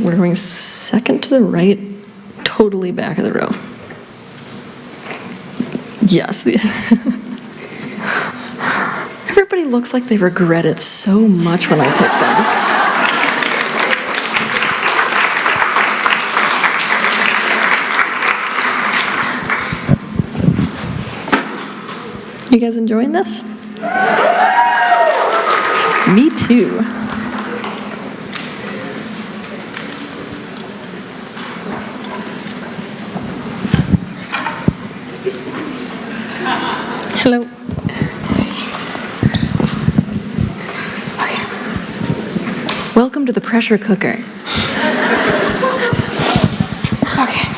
we're going second to the right, totally back of the row. Yes. Everybody looks like they regret it so much when I picked them. You guys enjoying this? Me too. Hello. Okay. Welcome to the pressure cooker. Okay.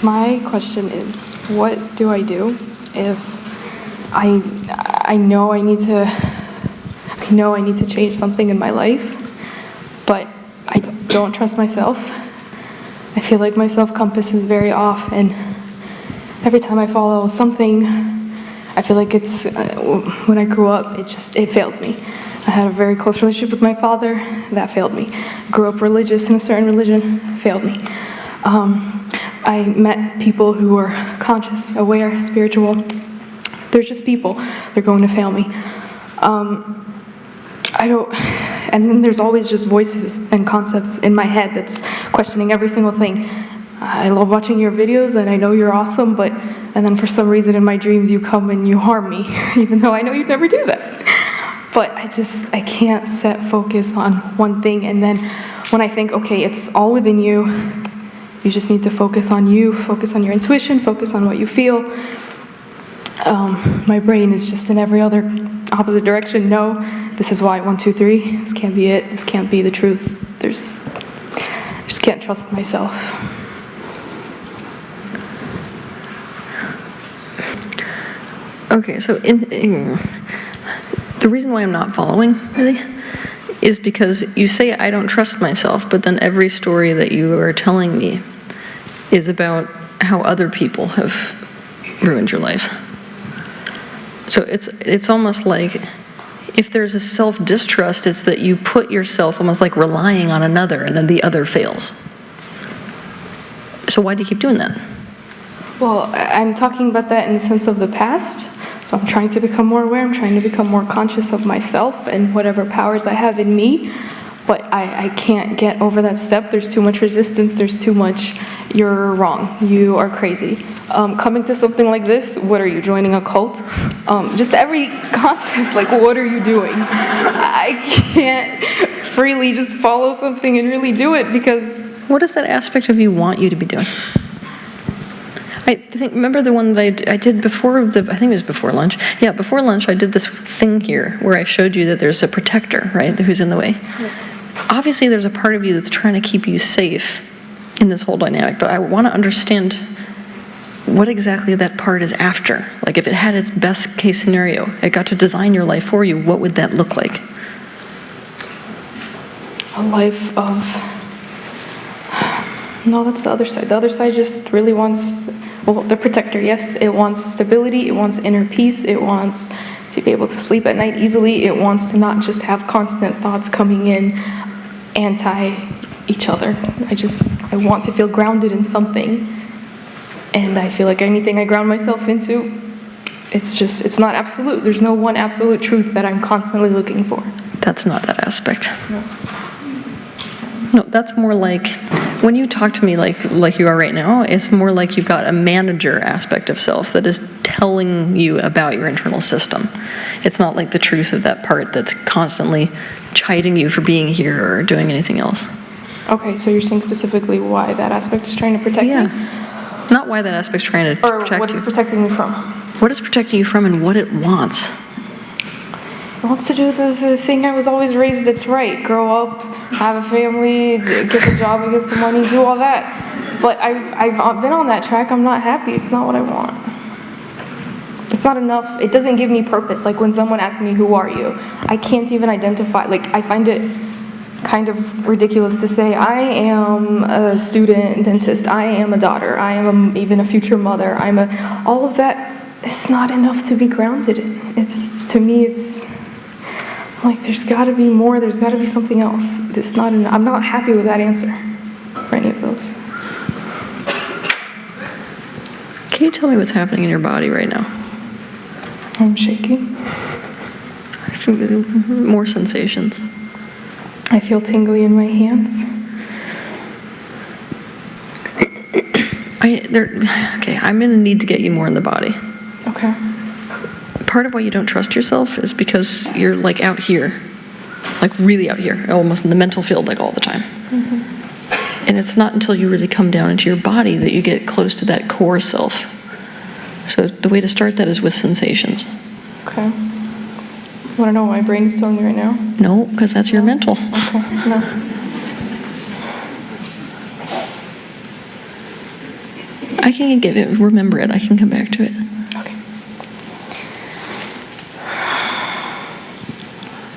My question is, what do I do if I know I need to change something in my life, but I don't trust myself? I feel like my self-compass is very off, and every time I follow something, I feel like it's, when I grew up, it fails me. I had a very close relationship with my father, that failed me. Grew up religious in a certain religion, failed me. I met people who were conscious, aware, spiritual. They're just people. They're going to fail me. And then there's always just voices and concepts in my head that's questioning every single thing. I love watching your videos and I know you're awesome, and then for some reason in my dreams you come and you harm me, even though I know you'd never do that. But I can't set focus on one thing, and then when I think, okay, it's all within you, you just need to focus on you, focus on your intuition, focus on what you feel. My brain is just in every other opposite direction. No, this is why 1, 2, 3. This can't be it. This can't be the truth. I just can't trust myself. Okay, so the reason why I'm not following, really, is because you say I don't trust myself, but then every story that you are telling me is about how other people have ruined your life. So it's almost like if there's a self-distrust, it's that you put yourself almost like relying on another, and then the other fails. So why do you keep doing that? Well, I'm talking about that in the sense of the past. So I'm trying to become more aware. I'm trying to become more conscious of myself and whatever powers I have in me. But I can't get over that step. There's too much resistance. There's too much, you're wrong. You are crazy. Coming to something like this, what are you, joining a cult? Just every concept, like, what are you doing? I can't freely just follow something and really do it because... What does that aspect of you want you to be doing? I think, remember the one that I did before I think it was before lunch. Yeah, before lunch I did this thing here where I showed you that there's a protector, right, who's in the way. Yes. Obviously there's a part of you that's trying to keep you safe in this whole dynamic, but I want to understand what exactly that part is after. Like if it had its best case scenario, it got to design your life for you, what would that look like? A life of... No, that's the other side. The other side just really wants, well, the protector, yes. It wants stability, it wants inner peace, it wants to be able to sleep at night easily, it wants to not just have constant thoughts coming in anti each other. I want to feel grounded in something. And I feel like anything I ground myself into, it's not absolute. There's no one absolute truth that I'm constantly looking for. That's not that aspect. No. No, that's more like, when you talk to me like you are right now, it's more like you've got a manager aspect of self that is telling you about your internal system. It's not like the truth of that part that's constantly chiding you for being here or doing anything else. Okay, so you're saying specifically why that aspect is trying to protect me? Not why that aspect's trying to protect you. Or what it's protecting me from. What it's protecting you from and what it wants. It wants to do the thing I was always raised that's right. Grow up, have a family, get a job, get the money, do all that. But I've been on that track. I'm not happy. It's not what I want. It's not enough. It doesn't give me purpose. Like when someone asks me, who are you? I can't even identify. Like I find it kind of ridiculous to say, I am a student dentist. I am a daughter. I am even a future mother. All of that is not enough to be grounded in. To me, it's I'm like, there's got to be more. There's got to be something else. I'm not happy with that answer for any of those. Can you tell me what's happening in your body right now? I'm shaking. More sensations. I feel tingly in my hands. Okay, I'm going to need to get you more in the body. Okay. Part of why you don't trust yourself is because you're like out here, like really out here, almost in the mental field like all the time. Mm-hmm. And it's not until you really come down into your body that you get close to that core self. So the way to start that is with sensations. Okay. Want to know what my brain's telling me right now? No, because that's your mental. Okay, no. I can remember it. I can come back to it. Okay.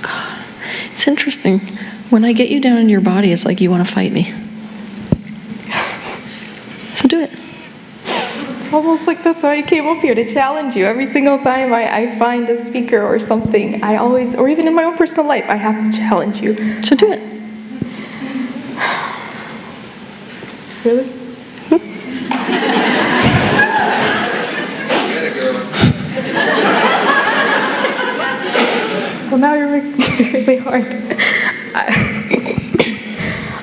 God, it's interesting. When I get you down in your body, it's like you want to fight me. So do it. It's almost like that's why I came up here, to challenge you. Every single time I find a speaker or something, or even in my own personal life, I have to challenge you. So do it. Really? Well, now you're making it really hard.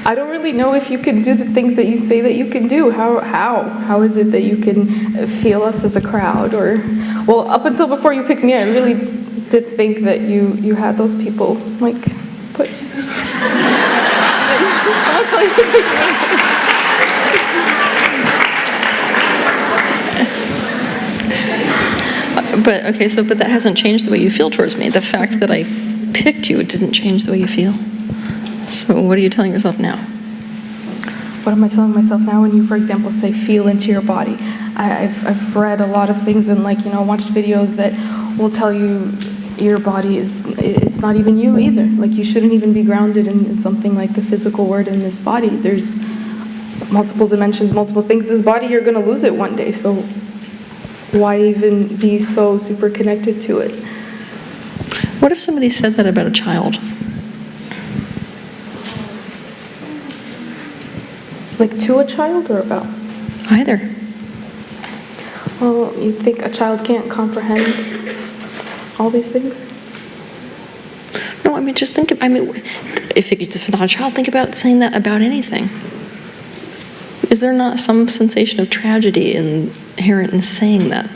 I don't really know if you can do the things that you say that you can do. How is it that you can feel us as a crowd? Or, well, up until before you picked me, I really did think that you had those people, like, but until you picked me. But that hasn't changed the way you feel towards me. The fact that I picked you didn't change the way you feel. So what are you telling yourself now? What am I telling myself now when you, for example, say feel into your body? I've read a lot of things and watched videos that will tell you your body it's not even you either. Like you shouldn't even be grounded in something like the physical word in this body. There's multiple dimensions, multiple things. This body, you're going to lose it one day. So why even be so super connected to it? What if somebody said that about a child? Like to a child or about? Either. Well, you think a child can't comprehend all these things? No, just think, if it's not a child, think about saying that about anything. Is there not some sensation of tragedy inherent in saying that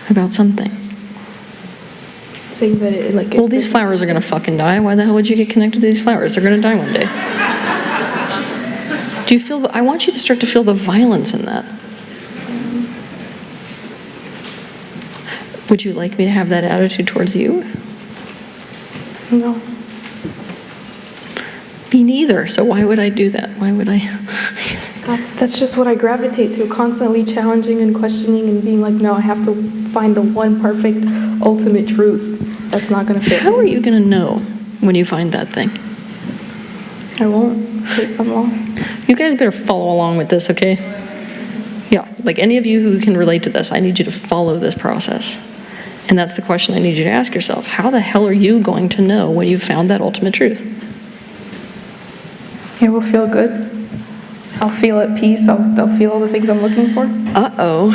about something? Saying that well, these flowers are going to fucking die. Why the hell would you get connected to these flowers? They're going to die one day. Do you feel I want you to start to feel the violence in that. Would you like me to have that attitude towards you? No. Me neither. So why would I do that? Why would I? That's just what I gravitate to, constantly challenging and questioning and being like, no, I have to find the one perfect, ultimate truth that's not going to fit. How are you going to know when you find that thing? I won't, because I'm lost. You guys better follow along with this, okay? Yeah, like any of you who can relate to this, I need you to follow this process. And that's the question I need you to ask yourself. How the hell are you going to know when you've found that ultimate truth? It will feel good. I'll feel at peace. I'll feel all the things I'm looking for. Uh-oh.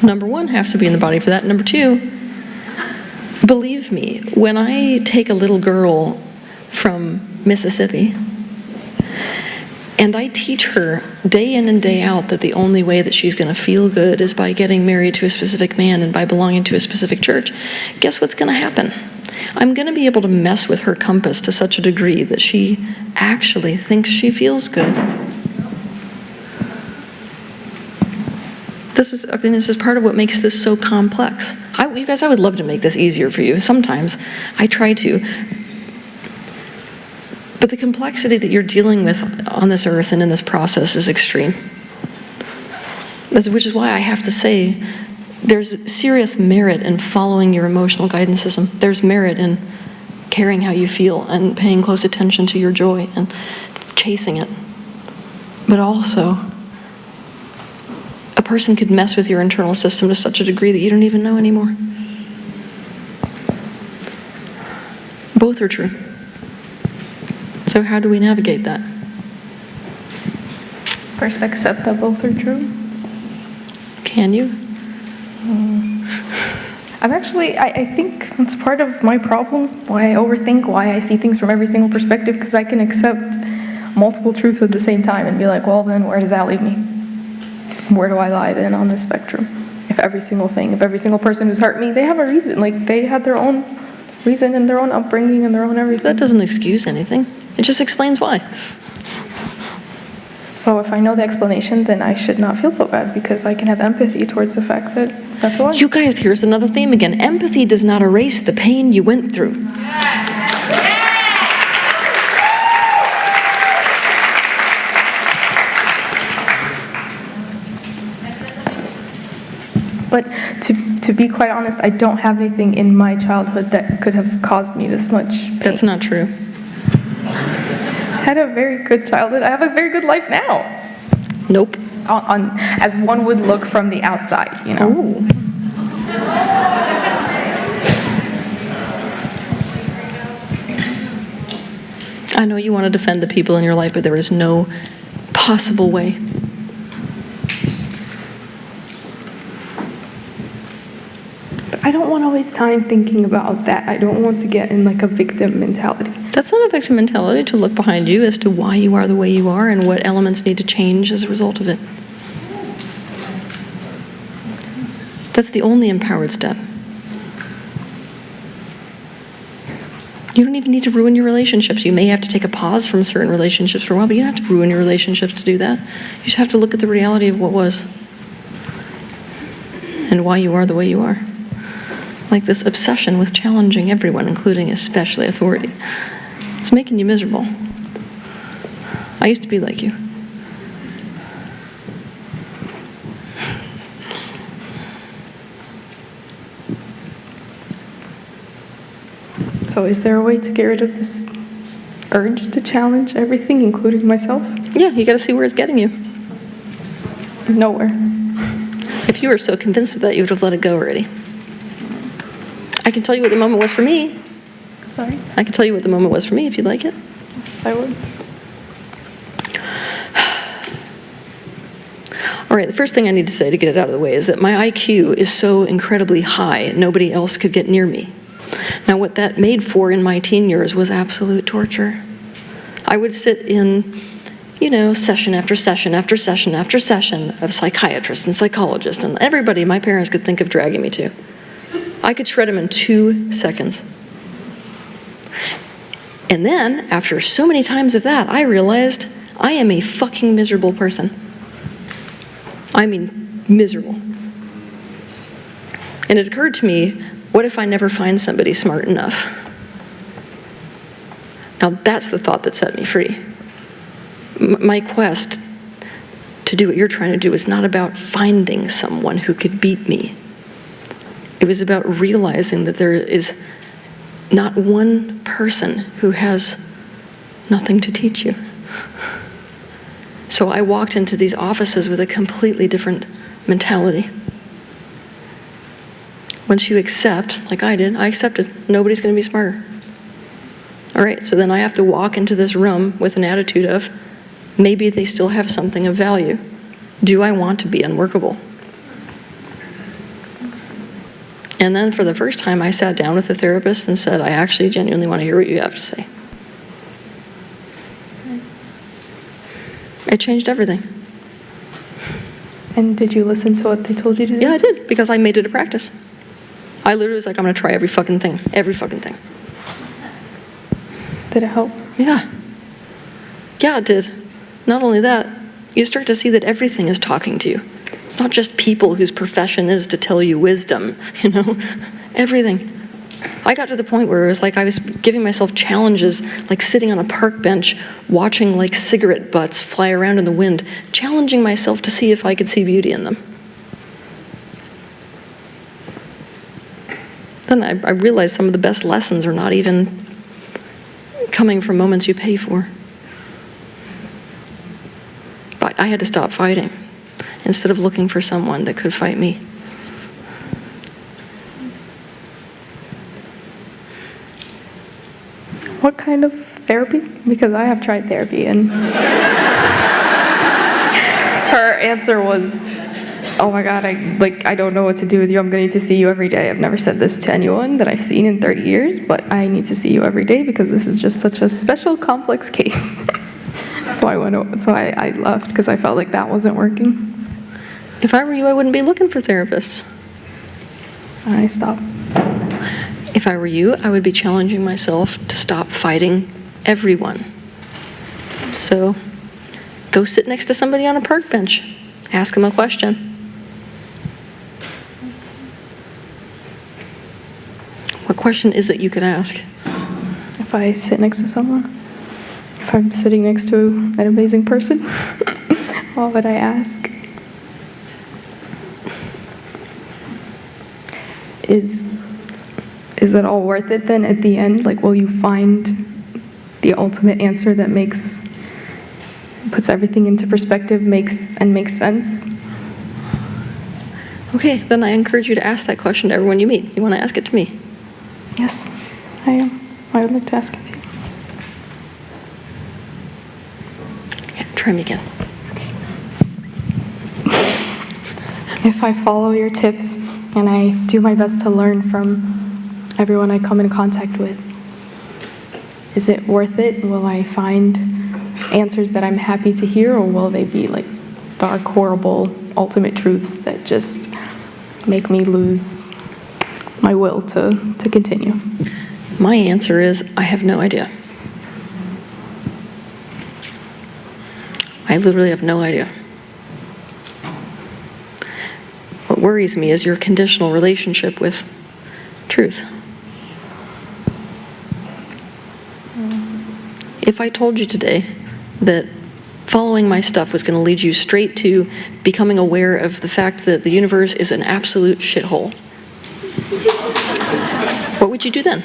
Number one, have to be in the body for that. Number two, believe me, when I take a little girl from Mississippi and I teach her day in and day out that the only way that she's going to feel good is by getting married to a specific man and by belonging to a specific church, guess what's going to happen? I'm going to be able to mess with her compass to such a degree that she actually thinks she feels good. This is part of what makes this so complex. You guys, I would love to make this easier for you. Sometimes I try to. But the complexity that you're dealing with on this earth and in this process is extreme. Which is why I have to say there's serious merit in following your emotional guidance system. There's merit in caring how you feel and paying close attention to your joy and chasing it. But also, a person could mess with your internal system to such a degree that you don't even know anymore. Both are true. So how do we navigate that? First, accept that both are true. Can you? I think that's part of my problem, why I overthink, why I see things from every single perspective, because I can accept multiple truths at the same time and be like, well then, where does that leave me? Where do I lie then on this spectrum? If every single person who's hurt me, they have a reason, like they had their own reason and their own upbringing and their own everything. That doesn't excuse anything. It just explains why. So if I know the explanation, then I should not feel so bad because I can have empathy towards the fact that that's why. You guys, here's another theme again. Empathy does not erase the pain you went through. But to be quite honest, I don't have anything in my childhood that could have caused me this much pain. That's not true. I had a very good childhood. I have a very good life now. Nope. As one would look from the outside, you know. Ooh. I know you want to defend the people in your life, but there is no possible way. But I don't want to waste time thinking about that. I don't want to get in like a victim mentality. That's not a victim mentality to look behind you as to why you are the way you are and what elements need to change as a result of it. That's the only empowered step. You don't even need to ruin your relationships. You may have to take a pause from certain relationships for a while, but you don't have to ruin your relationships to do that. You just have to look at the reality of what was and why you are the way you are. Like this obsession with challenging everyone, including especially authority. It's making you miserable. I used to be like you. So is there a way to get rid of this urge to challenge everything, including myself? Yeah, you gotta see where it's getting you. Nowhere. If you were so convinced of that, you would have let it go already. I can tell you what the moment was for me. Sorry? I can tell you what the moment was for me if you'd like it. Yes, I would. All right, the first thing I need to say to get it out of the way is that my IQ is so incredibly high, nobody else could get near me. Now, what that made for in my teen years was absolute torture. I would sit in, session after session after session after session of psychiatrists and psychologists and everybody my parents could think of dragging me to. I could shred them in 2 seconds. And then, after so many times of that, I realized I am a fucking miserable person. I mean, miserable. And it occurred to me, what if I never find somebody smart enough? Now that's the thought that set me free. My quest to do what you're trying to do is not about finding someone who could beat me. It was about realizing that there is not one person who has nothing to teach you. So I walked into these offices with a completely different mentality. Once you accept, like I did, I accepted, nobody's going to be smarter. All right, so then I have to walk into this room with an attitude of, maybe they still have something of value. Do I want to be unworkable? And then for the first time, I sat down with a therapist and said, I actually genuinely want to hear what you have to say. It changed everything. And did you listen to what they told you to do? Yeah, I did, because I made it a practice. I literally was like, I'm going to try every fucking thing. Every fucking thing. Did it help? Yeah. Yeah, it did. Not only that, you start to see that everything is talking to you. It's not just people whose profession is to tell you wisdom, everything. I got to the point where it was like I was giving myself challenges, like sitting on a park bench, watching like cigarette butts fly around in the wind, challenging myself to see if I could see beauty in them. Then I realized some of the best lessons are not even coming from moments you pay for. But I had to stop fighting instead of looking for someone that could fight me. What kind of therapy? Because I have tried therapy, and her answer was, oh my God, I don't know what to do with you. I'm going to need to see you every day. I've never said this to anyone that I've seen in 30 years, but I need to see you every day because this is just such a special, complex case. So I left because I felt like that wasn't working. If I were you, I wouldn't be looking for therapists. And I stopped. If I were you, I would be challenging myself to stop fighting everyone. So go sit next to somebody on a park bench. Ask them a question. What question is it you could ask? If I sit next to someone, if I'm sitting next to an amazing person, what would I ask? Is it all worth it then at the end? Like, will you find the ultimate answer that puts everything into perspective, makes sense? Okay, then I encourage you to ask that question to everyone you meet. You want to ask it to me? Yes, I am. I would like to ask it to you. Yeah, try me again. If I follow your tips and I do my best to learn from everyone I come in contact with, is it worth it? Will I find answers that I'm happy to hear, or will they be like dark, horrible, ultimate truths that just make me lose my will to continue? My answer is, I have no idea. I literally have no idea. What worries me is your conditional relationship with truth. If I told you today that following my stuff was going to lead you straight to becoming aware of the fact that the universe is an absolute shithole, what would you do then?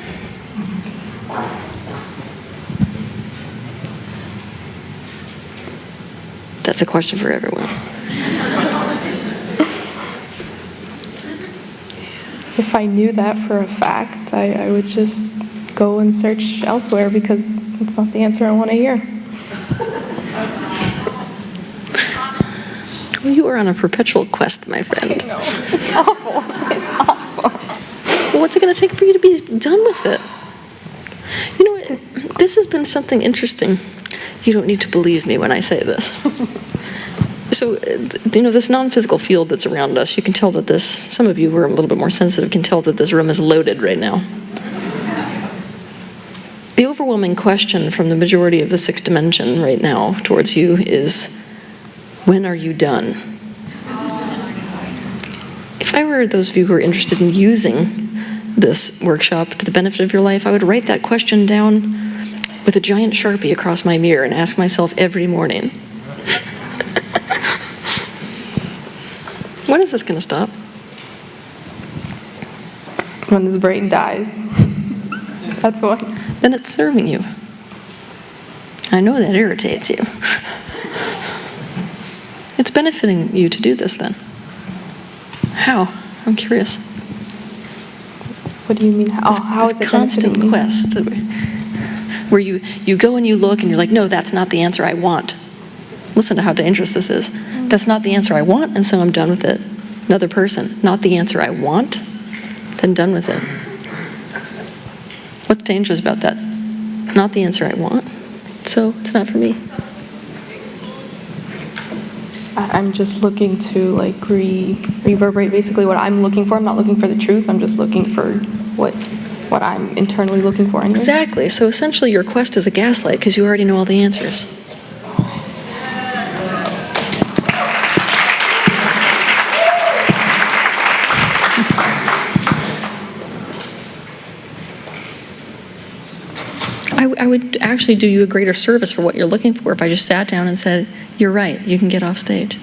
That's a question for everyone. If I knew that for a fact, I would just go and search elsewhere because it's not the answer I want to hear. Well, you are on a perpetual quest, my friend. I know. It's awful. It's awful. Well, what's it going to take for you to be done with it? You know what? This has been something interesting. You don't need to believe me when I say this. So, this non-physical field that's around us, you can tell that some of you who are a little bit more sensitive can tell that this room is loaded right now. The overwhelming question from the majority of the sixth dimension right now towards you is, when are you done? If I were those of you who are interested in using this workshop to the benefit of your life, I would write that question down with a giant Sharpie across my mirror and ask myself every morning, when is this going to stop? When this brain dies. That's why. Then it's serving you. I know that irritates you. It's benefiting you to do this then. How? I'm curious. What do you mean? How is this it constant benefiting me? quest where you go and you look and you're like, no, that's not the answer I want. Listen to how dangerous this is. That's not the answer I want, and so I'm done with it. Another person, not the answer I want, then done with it. What's dangerous about that? Not the answer I want, so it's not for me. I'm just looking to reverberate basically what I'm looking for. I'm not looking for the truth. I'm just looking for what I'm internally looking for anyway. Exactly. So essentially your quest is a gaslight because you already know all the answers. I would actually do you a greater service for what you're looking for if I just sat down and said, you're right, you can get off stage.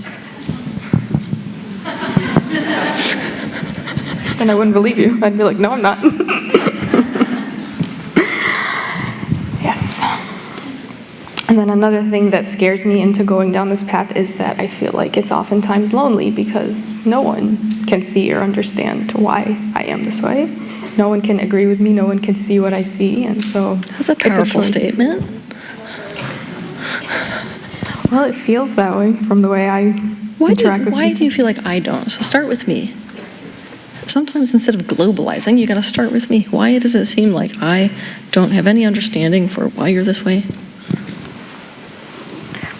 And I wouldn't believe you. I'd be like, no, I'm not. Yes. And then another thing that scares me into going down this path is that I feel like it's oftentimes lonely because no one can see or understand why I am this way. No one can agree with me, no one can see what I see, and so That's a powerful statement. Well, it feels that way from the way I interact with Why people. do you feel like I don't? So start with me. Sometimes instead of globalizing, you got to start with me. Why does it seem like I don't have any understanding for why you're this way?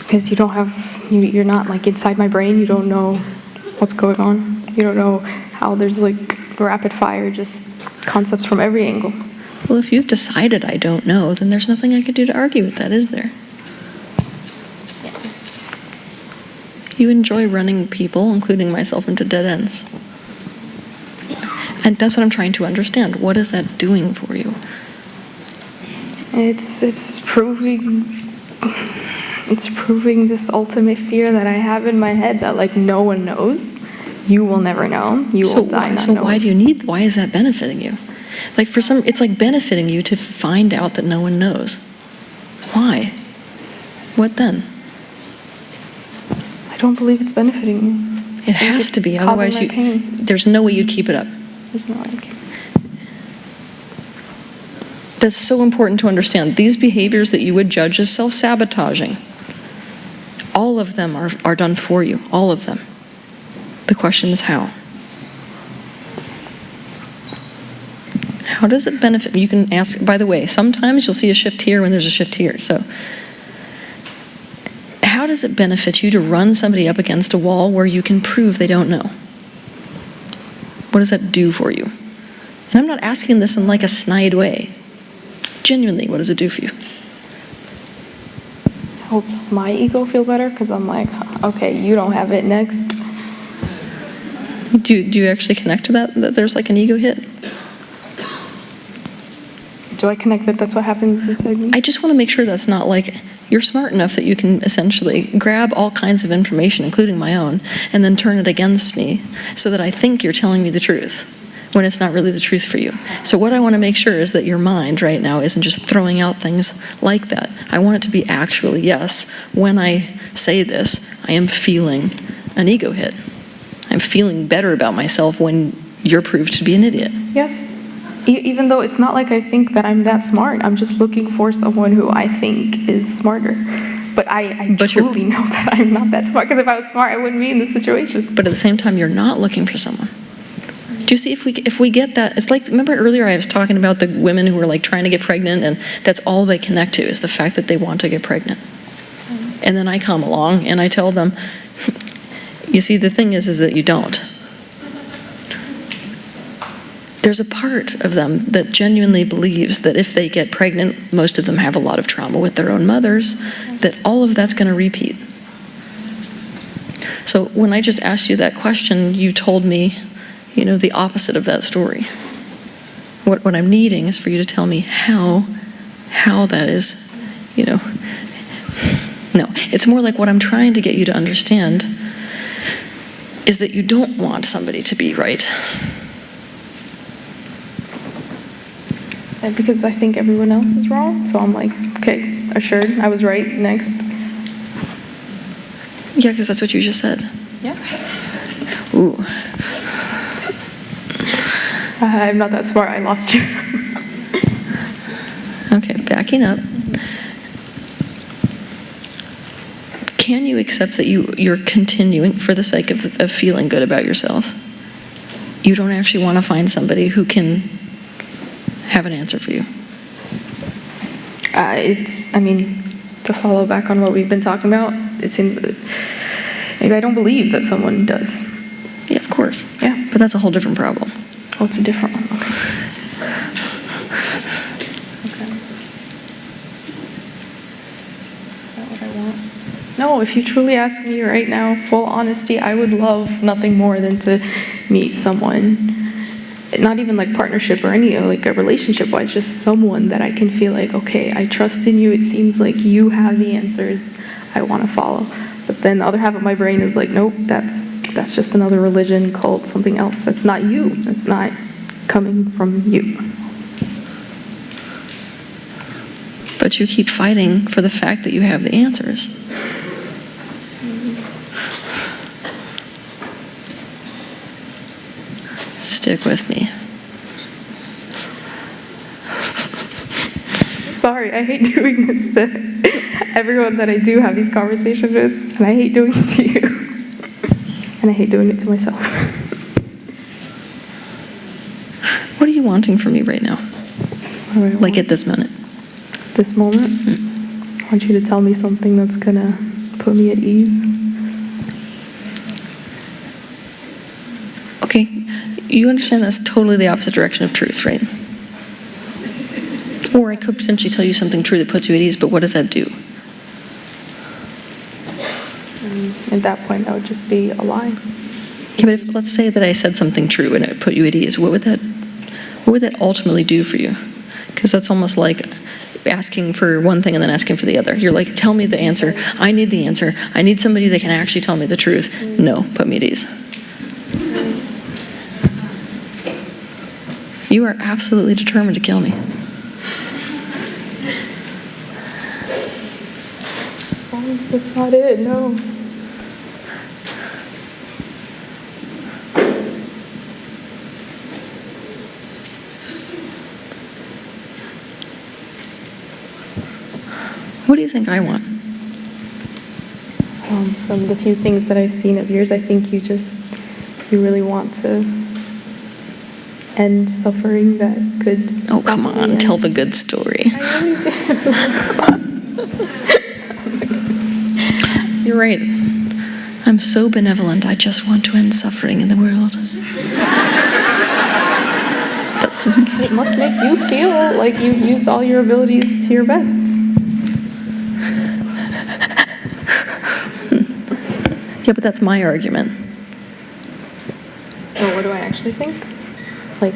Because you're not like inside my brain, you don't know what's going on. You don't know how there's like rapid fire, just concepts from every angle. Well, if you've decided I don't know, then there's nothing I could do to argue with that, is there? You enjoy running people, including myself, into dead ends. And that's what I'm trying to understand. What is that doing for you? It's proving this ultimate fear that I have in my head that like no one knows. You will never know. You will die not knowing. Why is that benefiting you? Like it's like benefiting you to find out that no one knows. Why? What then? I don't believe it's benefiting me. It has to be, otherwise there's no way you'd keep it up. There's no way I can. That's so important to understand. These behaviors that you would judge as self-sabotaging, all of them are done for you, all of them. The question is how. How does it benefit? You can ask, by the way, sometimes you'll see a shift here when there's a shift here. So how does it benefit you to run somebody up against a wall where you can prove they don't know? What does that do for you? And I'm not asking this in like a snide way. Genuinely, what does it do for you? Helps my ego feel better because I'm like, okay, you don't have it next. Do you actually connect to that there's like an ego hit? Do I connect that that's what happens inside me? I just want to make sure that's not like, you're smart enough that you can essentially grab all kinds of information, including my own, and then turn it against me so that I think you're telling me the truth when it's not really the truth for you. So what I want to make sure is that your mind right now isn't just throwing out things like that. I want it to be actually, yes, when I say this, I am feeling an ego hit. I'm feeling better about myself when you're proved to be an idiot. Yes. Even though it's not like I think that I'm that smart. I'm just looking for someone who I think is smarter. But I truly know that I'm not that smart, because if I was smart, I wouldn't be in this situation. But at the same time, you're not looking for someone. Do you see, if we get that, it's like, remember earlier I was talking about the women who were like trying to get pregnant, and that's all they connect to is the fact that they want to get pregnant. And then I come along and I tell them, you see, the thing is that you don't. There's a part of them that genuinely believes that if they get pregnant, most of them have a lot of trauma with their own mothers, that all of that's going to repeat. So when I just asked you that question, you told me, the opposite of that story. What I'm needing is for you to tell me how that is, No, it's more like what I'm trying to get you to understand is that you don't want somebody to be right. And because I think everyone else is wrong, so I'm like, okay, assured, I was right, next. Yeah, because that's what you just said. Yeah. Ooh. I'm not that smart, I lost you. Okay, backing up. Can you accept that you're continuing, for the sake of feeling good about yourself, you don't actually want to find somebody who can have an answer for you? To follow back on what we've been talking about, it seems that maybe I don't believe that someone does. Yeah, of course. Yeah. But that's a whole different problem. Oh, it's a different one, okay. Is that what I want? No, if you truly ask me right now, full honesty, I would love nothing more than to meet someone, not even like partnership or any, like a relationship-wise, just someone that I can feel like, okay, I trust in you, it seems like you have the answers I want to follow. But then the other half of my brain is like, nope, that's just another religion, cult, something else. That's not you. That's not coming from you. but you keep fighting for the fact that you have the answers. Stick with me. Sorry, I hate doing this to everyone that I do have these conversations with, and I hate doing it to you. And I hate doing it to myself. What are you wanting from me right now? What do I Like want? at this minute? This moment? I want you to tell me something that's gonna put me at ease. Okay, you understand that's totally the opposite direction of truth, right? Or I could potentially tell you something true that puts you at ease, but what does that do? At that point, that would just be a lie. Yeah, but if, let's say that I said something true and it put you at ease, what would that ultimately do for you? Because that's almost like asking for one thing and then asking for the other. You're like, tell me the answer. I need the answer. I need somebody that can actually tell me the truth. No, put me at ease. You are absolutely determined to kill me. Promise that's not it, no. What do you think I want? From the few things that I've seen of yours, I think you really want to end suffering that could... Oh, come possibly on, end. tell the good story. I really do. You're right. I'm so benevolent, I just want to end suffering in the world. It must make you feel like you've used all your abilities to your best. Yeah, but that's my argument. Oh, what do I actually think? Like,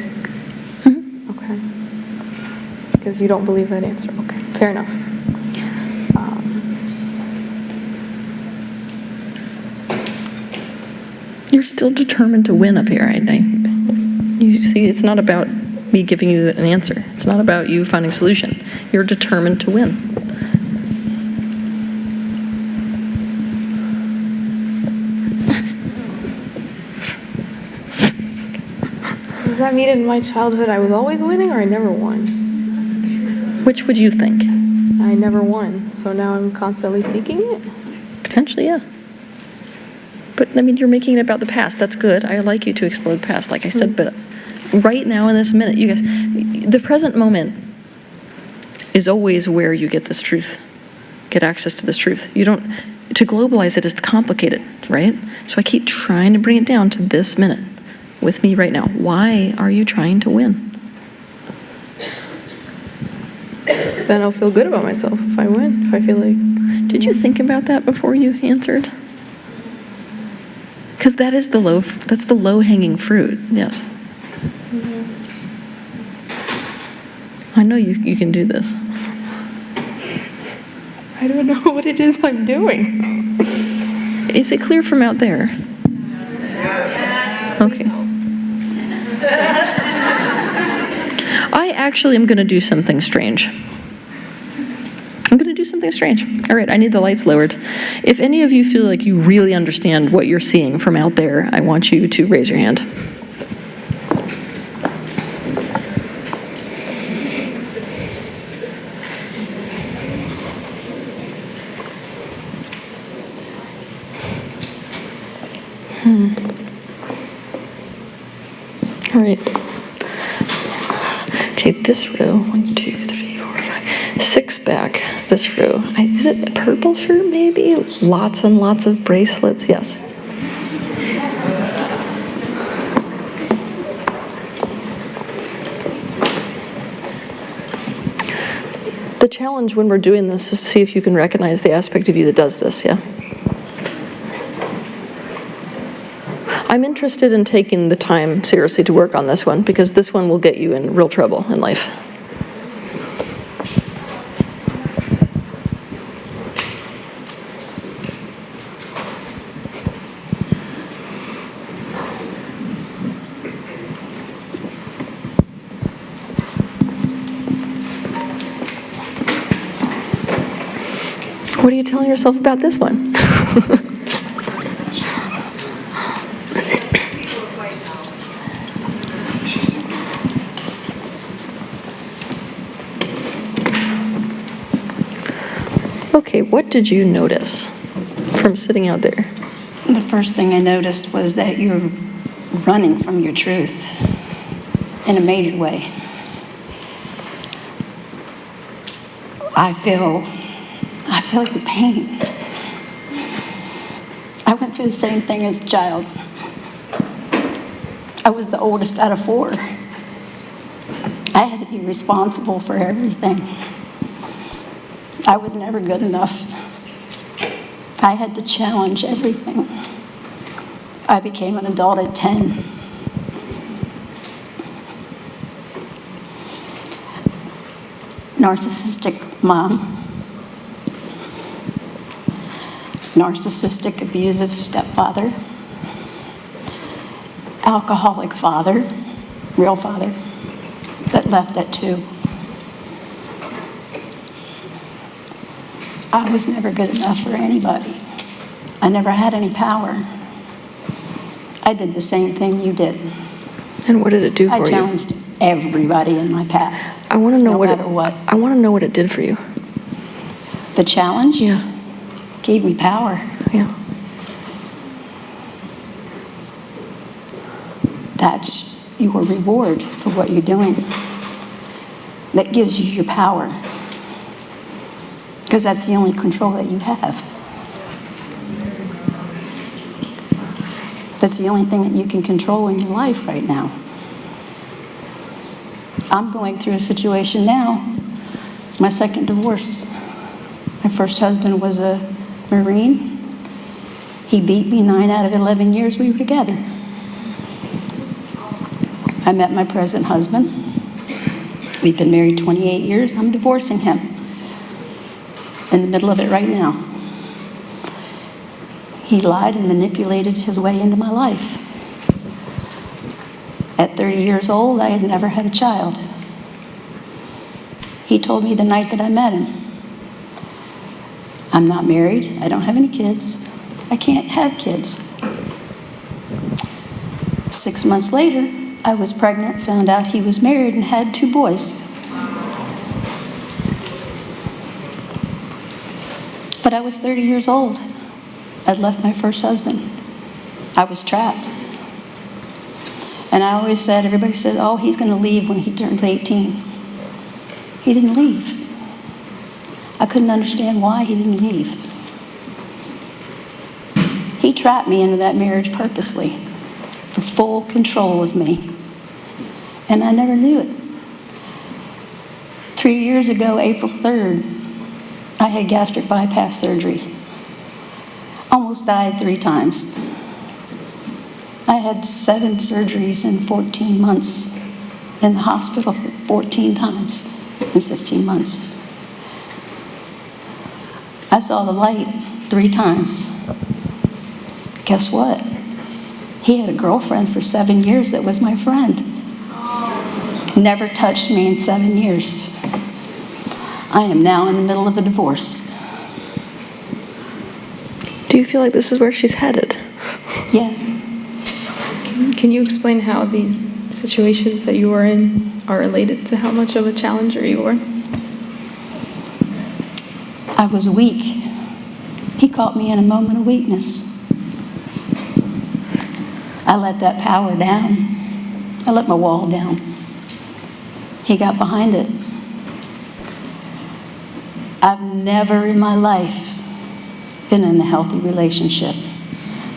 okay. Because you don't believe that answer. Okay, fair enough. You're still determined to win up here. You see, it's not about me giving you an answer. It's not about you finding a solution. You're determined to win. Does that mean in my childhood I was always winning or I never won? Which would you think? I never won, so now I'm constantly seeking it? Potentially, yeah. But, I mean, you're making it about the past. That's good. I like you to explore the past, like I said, but right now in this minute, you guys, the present moment is always where you get this truth, get access to this truth. You don't, to globalize it is complicated, right? So I keep trying to bring it down to this minute with me right now. Why are you trying to win? Then I'll feel good about myself if I win, if I feel like... Did you think about that before you answered? Because that's the low-hanging fruit, yes. Yeah. I know you can do this. I don't know what it is I'm doing. Is it clear from out there? Okay. I actually am going to do something strange. I'm going to do something strange. All right, I need the lights lowered. If any of you feel like you really understand what you're seeing from out there, I want you to raise your hand. All right. Okay, this row, 1, 2, 3, 4, 5, 6 back. This row, is it a purple shirt maybe? Lots and lots of bracelets, yes. The challenge when we're doing this is to see if you can recognize the aspect of you that does this, yeah? I'm interested in taking the time seriously to work on this one because this one will get you in real trouble in life. What are you telling yourself about this one? Okay, what did you notice from sitting out there? The first thing I noticed was that you're running from your truth in a major way. I feel the pain. I went through the same thing as a child. I was the oldest out of 4. I had to be responsible for everything. I was never good enough. I had to challenge everything. I became an adult at 10. Narcissistic mom. Narcissistic, abusive stepfather. Alcoholic father, real father, that left at 2. I was never good enough for anybody. I never had any power. I did the same thing you did. And what did it do for you? I challenged everybody in my past. I want to know no what matter what. I want to know what it did for you. The challenge? Yeah. Gave me power. Yeah. That's your reward for what you're doing. That gives you your power. Because that's the only control that you have. That's the only thing that you can control in your life right now. I'm going through a situation now, my second divorce. My first husband was a Marine. He beat me 9 out of 11 years we were together. I met my present husband. We've been married 28 years. I'm divorcing him. In the middle of it right now. He lied and manipulated his way into my life. At 30 years old, I had never had a child. He told me the night that I met him, I'm not married, I don't have any kids, I can't have kids. 6 months later, I was pregnant, found out he was married and had 2 boys. But I was 30 years old. I'd left my first husband. I was trapped. And I always said, everybody said, oh, he's going to leave when he turns 18. He didn't leave. I couldn't understand why he didn't leave. He trapped me into that marriage purposely for full control of me. And I never knew it. 3 years ago, April 3rd, I had gastric bypass surgery. Almost died 3 times. I had 7 surgeries in 14 months. In the hospital 14 times in 15 months. I saw the light 3 times. Guess what? He had a girlfriend for 7 years that was my friend. Never touched me in 7 years. I am now in the middle of a divorce. Do you feel like this is where she's headed? Yeah. Can you explain how these situations that you were in are related to how much of a challenger you were? I was weak. He caught me in a moment of weakness. I let that power down. I let my wall down. He got behind it. I've never in my life been in a healthy relationship.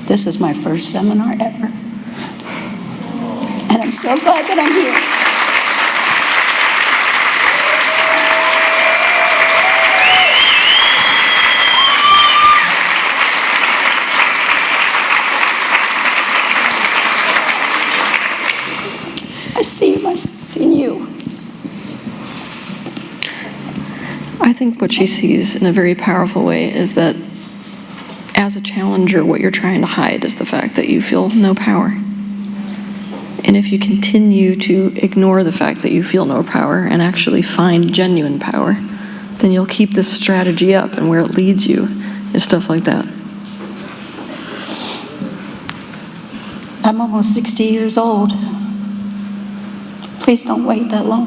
This is my first seminar ever. And I'm so glad that I'm here. I see myself in you. I think what she sees in a very powerful way is that as a challenger, what you're trying to hide is the fact that you feel no power. And if you continue to ignore the fact that you feel no power and actually find genuine power, then you'll keep this strategy up, and where it leads you is stuff like that. I'm almost 60 years old. Please don't wait that long.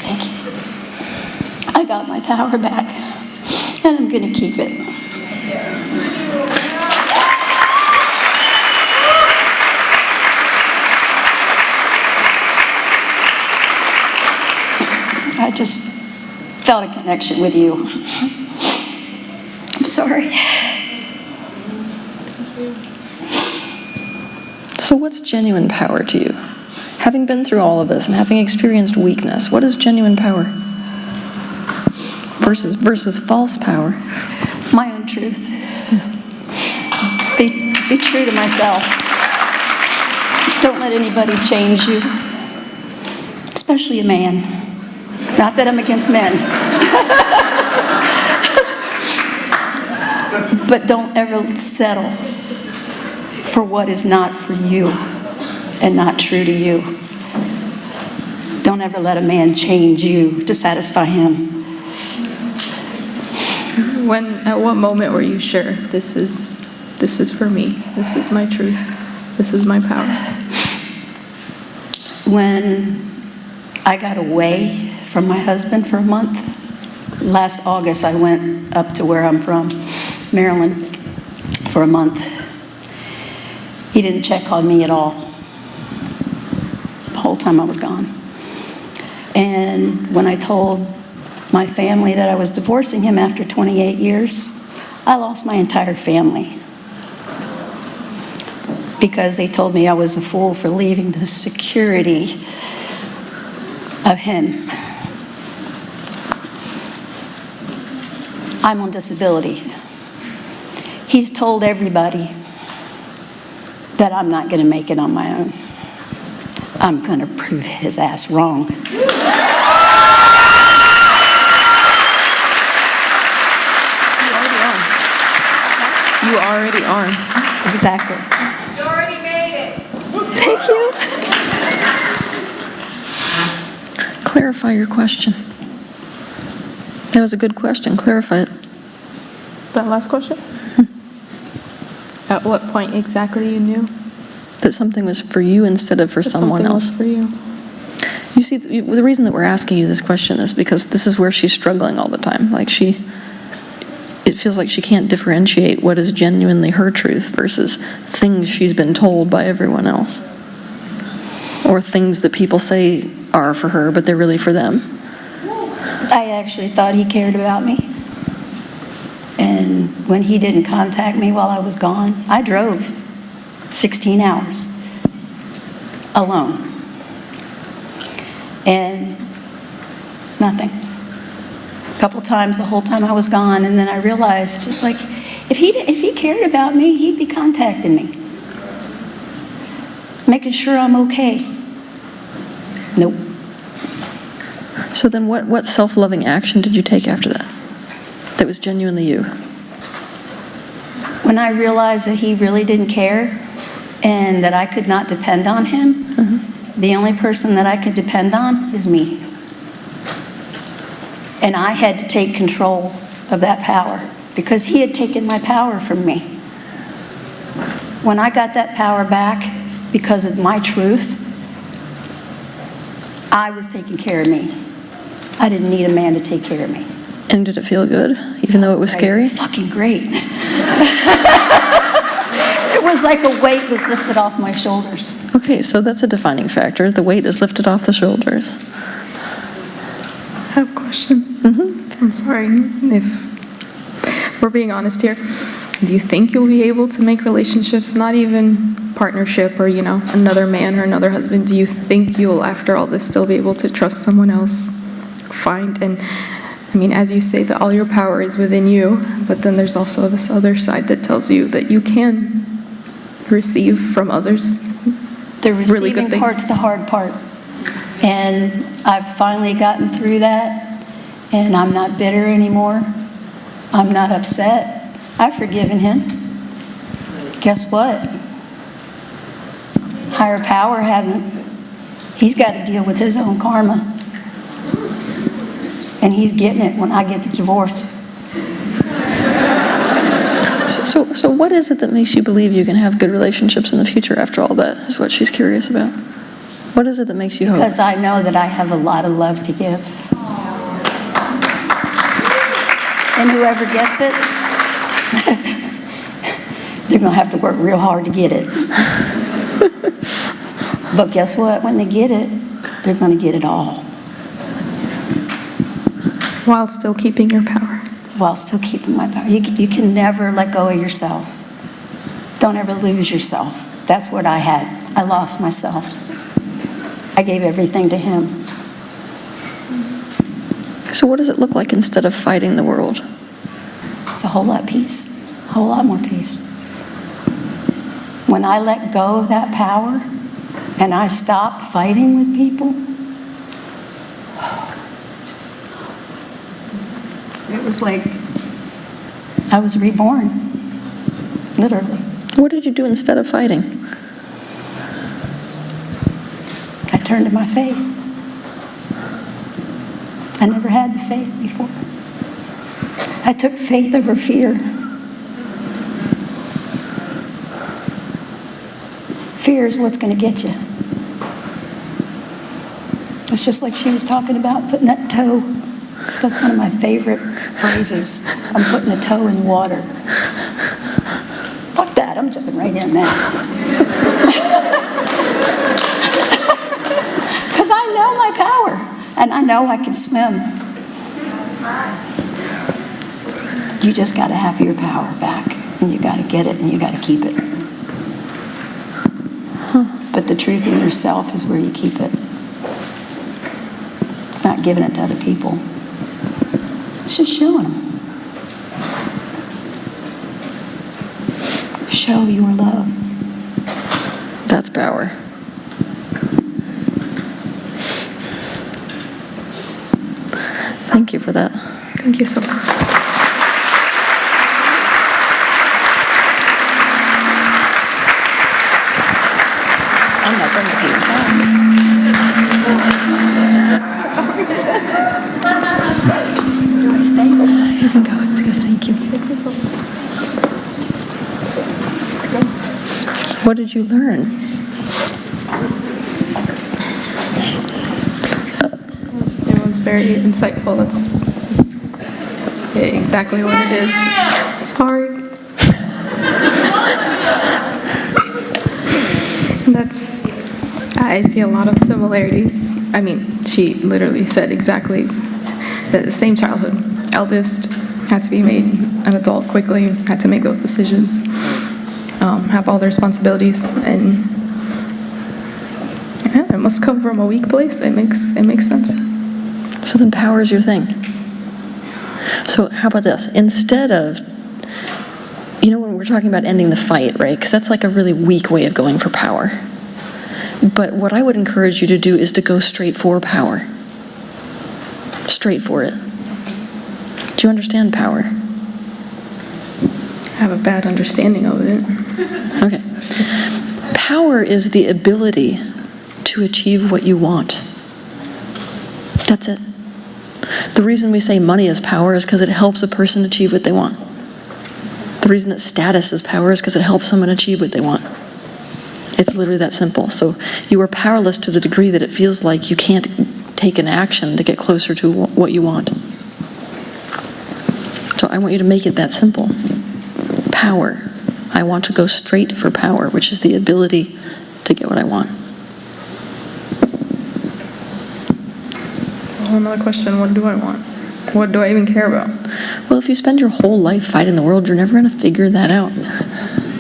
Thank you. I got my power back, and I'm going to keep it. I just felt a connection with you. I'm sorry. So what's genuine power to you? Having been through all of this and having experienced weakness, what is genuine power? Versus false power? My own truth. Be true to myself. Don't let anybody change you, especially a man. Not that I'm against men. But don't ever settle for what is not for you and not true to you. Don't ever let a man change you to satisfy him. At what moment were you sure this is for me? This is my truth. This is my power. When I got away from my husband for a month, last August I went up to where I'm from, Maryland, for a month. He didn't check on me at all the whole time I was gone. And when I told my family that I was divorcing him after 28 years, I lost my entire family because they told me I was a fool for leaving the security of him. I'm on disability. He's told everybody that I'm not going to make it on my own. I'm going to prove his ass wrong. You already are. Exactly. You already made it. Thank you. Clarify your question. That was a good question. Clarify it. That last question? At what point exactly you knew That something was for you instead of for that someone something else. was for you? You see, the reason that we're asking you this question is because this is where she's struggling all the time. It feels like she can't differentiate what is genuinely her truth versus things she's been told by everyone else. Or things that people say are for her, but they're really for them. I actually thought he cared about me. And when he didn't contact me while I was gone, I drove 16 hours alone. And nothing. A couple times the whole time I was gone, and then I realized, just like, if he cared about me, he'd be contacting me, making sure I'm okay. Nope. So then what self-loving action did you take after that? That was genuinely you? When I realized that he really didn't care and that I could not depend on him, the only person that I could depend on is me. And I had to take control of that power because he had taken my power from me. When I got that power back because of my truth, I was taking care of me. I didn't need a man to take care of me. And did it feel good, even though it was scary? Fucking great. It was like a weight was lifted off my shoulders. Okay, so that's a defining factor. The weight is lifted off the shoulders. I have a question. I'm sorry if we're being honest here. Do you think you'll be able to make relationships, not even partnership or, another man or another husband? Do you think you'll, after all this, still be able to trust someone else? As you say, that all your power is within you, but then there's also this other side that tells you that you can receive from others The really good receiving things. part's the hard part. And I've finally gotten through that, and I'm not bitter anymore. I'm not upset. I've forgiven him. Guess what? Higher power hasn't. He's got to deal with his own karma. And he's getting it when I get the divorce. So what is it that makes you believe you can have good relationships in the future after all that, is what she's curious about. What is it that makes you hope? Because I know that I have a lot of love to give. And whoever gets it, they're going to have to work real hard to get it. But guess what? When they get it, they're going to get it all. While still keeping your power. While still keeping my power. You can never let go of yourself. Don't ever lose yourself. That's what I had. I lost myself. I gave everything to him. So what does it look like instead of fighting the world? It's a whole lot of peace. A whole lot more peace. When I let go of that power and I stopped fighting with people, it was like I was reborn, literally. What did you do instead of fighting? I turned to my faith. I never had the faith before. I took faith over fear. Fear is what's going to get you. It's just like she was talking about putting that toe. That's one of my favorite phrases. I'm putting the toe in the water. Fuck that, I'm jumping right in now. Because I know my power, and I know I can swim. You just got to have your power back, and you got to get it, and you got to keep it. But the truth in yourself is where you keep it. It's not giving it to other people. It's just showing them. Show your love. That's power. Thank you for that. Thank you so much. I'm not done with you. Do I stay? You can go. It's good. Thank you. What did you learn? It was very insightful. That's exactly what it is. Sorry. I see a lot of similarities. I mean, she literally said exactly the same childhood. Eldest had to be made an adult quickly, had to make those decisions, have all the responsibilities, and yeah, it must come from a weak place. It makes sense. So then power is your thing. So how about this? Instead of, when we're talking about ending the fight, right? Because that's like a really weak way of going for power. But what I would encourage you to do is to go straight for power. Straight for it. Do you understand power? I have a bad understanding of it. Okay. Power is the ability to achieve what you want. That's it. The reason we say money is power is because it helps a person achieve what they want. The reason that status is power is because it helps someone achieve what they want. It's literally that simple. So you are powerless to the degree that it feels like you can't take an action to get closer to what you want. So I want you to make it that simple. Power. I want to go straight for power, which is the ability to get what I want. It's a whole nother question. What do I want? What do I even care about? Well, if you spend your whole life fighting the world, you're never going to figure that out.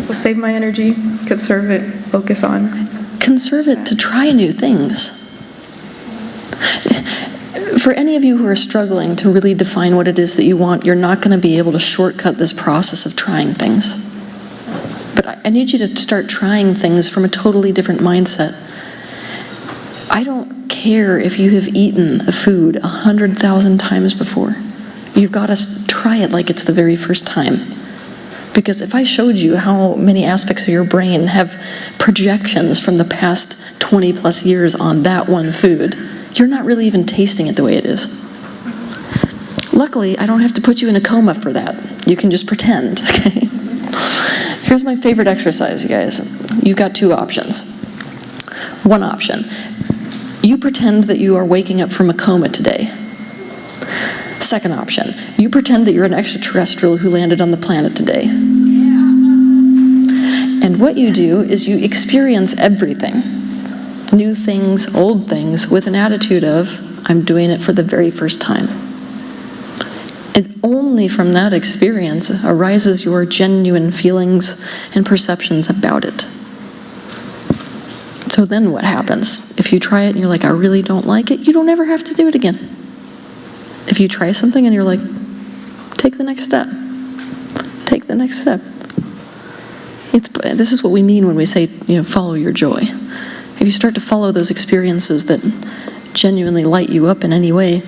So save my energy, conserve it, focus on. Conserve it to try new things. For any of you who are struggling to really define what it is that you want, you're not going to be able to shortcut this process of trying things. But I need you to start trying things from a totally different mindset. I don't care if you have eaten a food 100,000 times before. You've got to try it like it's the very first time. Because if I showed you how many aspects of your brain have projections from the past 20 plus years on that one food, you're not really even tasting it the way it is. Luckily, I don't have to put you in a coma for that. You can just pretend, okay? Here's my favorite exercise, you guys. You've got two options. One option, you pretend that you are waking up from a coma today. Second option, you pretend that you're an extraterrestrial who landed on the planet today. And what you do is you experience everything, new things, old things, with an attitude of, I'm doing it for the very first time. And only from that experience arises your genuine feelings and perceptions about it. So then what happens? If you try it and you're like, I really don't like it, you don't ever have to do it again. If you try something and you're like, take the next step. Take the next step. This is what we mean when we say, follow your joy. If you start to follow those experiences that genuinely light you up in any way,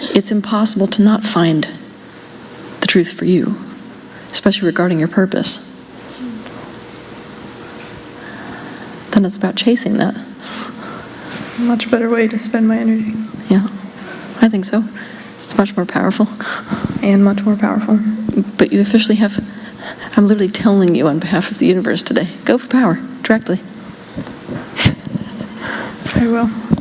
it's impossible to not find the truth for you, especially regarding your purpose. Then it's about chasing that. Much better way to spend my energy. Yeah, I think so. It's much more powerful. And much more powerful. But you officially have, I'm literally telling you on behalf of the universe today, go for power, directly. I will.